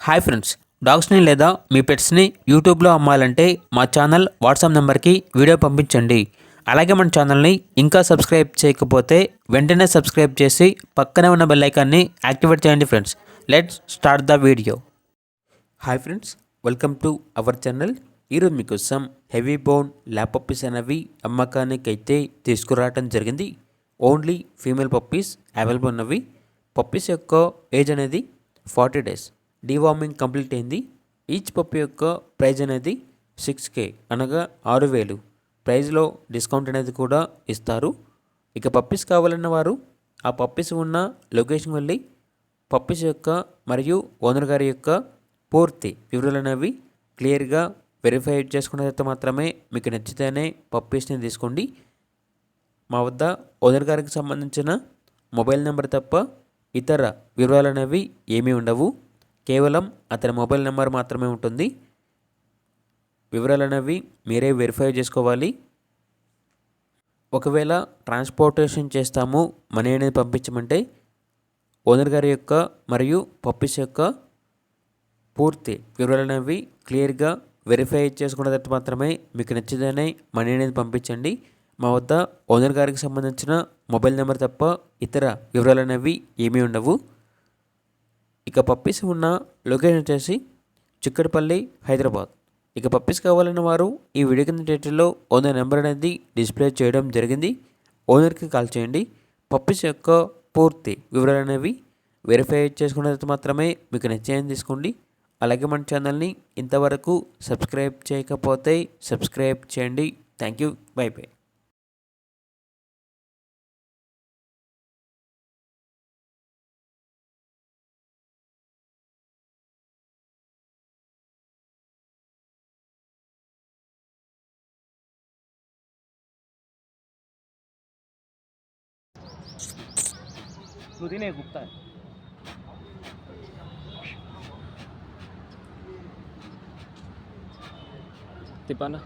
Hi friends, డాగ్స్ని లేదా మీ పెట్స్ని యూట్యూబ్లో అమ్మాలంటే మా ఛానల్ వాట్సాప్ నెంబర్కి వీడియో పంపించండి. అలాగే మన ఛానల్ని ఇంకా సబ్స్క్రైబ్ చేయకపోతే వెంటనే సబ్స్క్రైబ్ చేసి పక్కనే ఉన్న బెల్ ఐకాన్ని యాక్టివేట్ చేయండి friends. Let's start the video. Hi friends, welcome to our channel. ఈరోజు మీకోసం హెవీ బోన్ ల్యాబ్ పప్పీస్ అనేవి అమ్మకానికి అయితే తీసుకురావడం జరిగింది. ఓన్లీ ఫీమేల్ పప్పీస్ అవైలబుల్ ఉన్నవి. పప్పీస్ యొక్క ఏజ్ అనేది 40 days. డీవార్మింగ్ కంప్లీట్ అయింది. ఈచ్ పప్పీ యొక్క ప్రైజ్ అనేది 6K అనగా 6,000. ప్రైజ్లో డిస్కౌంట్ అనేది కూడా ఇస్తారు. ఇక పప్పీస్ కావాలన్న వారు ఆ పప్పీస్ ఉన్న లొకేషన్ వెళ్ళి పప్పీస్ యొక్క మరియు ఓనర్ గారి యొక్క పూర్తి వివరాలు అనేవి క్లియర్గా వెరిఫై చేసుకున్న తర్వాత మాత్రమే మీకు నచ్చితేనే పప్పీస్ని తీసుకోండి. మా వద్ద ఓనర్ గారికి సంబంధించిన మొబైల్ నెంబర్ తప్ప ఇతర వివరాలు అనేవి ఏమీ ఉండవు. కేవలం అతని మొబైల్ నెంబర్ మాత్రమే ఉంటుంది. వివరాలు అనేవి మీరే వెరిఫై చేసుకోవాలి. ఒకవేళ ట్రాన్స్పోర్టేషన్ చేస్తాము, మనీ అనేది పంపించమంటే ఓనర్ గారి యొక్క మరియు పప్పీస్ యొక్క పూర్తి వివరాలు అనేవి క్లియర్గా వెరిఫై చేసుకున్న తర్వాత మాత్రమే మీకు నచ్చితేనే మనీ అనేది పంపించండి. మా వద్ద ఓనర్ గారికి సంబంధించిన మొబైల్ నెంబర్ తప్ప ఇతర వివరాలు అనేవి ఏమీ ఉండవు. ఇక పప్పీస్ ఉన్న లొకేషన్ వచ్చేసి చిక్కడపల్లి, హైదరాబాద్. ఇక పప్పీస్ కావాలన్న వారు ఈ వీడియో కింద టైటిల్లో ఓనర్ నెంబర్ అనేది డిస్ప్లే చేయడం జరిగింది. ఓనర్కి కాల్ చేయండి. పప్పీస్ యొక్క పూర్తి వివరాలు అనేవి వెరిఫై చేసుకున్న తర్వాత మాత్రమే మీకు నచ్చేయని తీసుకోండి. అలాగే మన ఛానల్ని ఇంతవరకు సబ్స్క్రైబ్ చేయకపోతే సబ్స్క్రైబ్ చేయండి. Thank you. By by. నువ్వు తినే గుప్తా తిప్పానా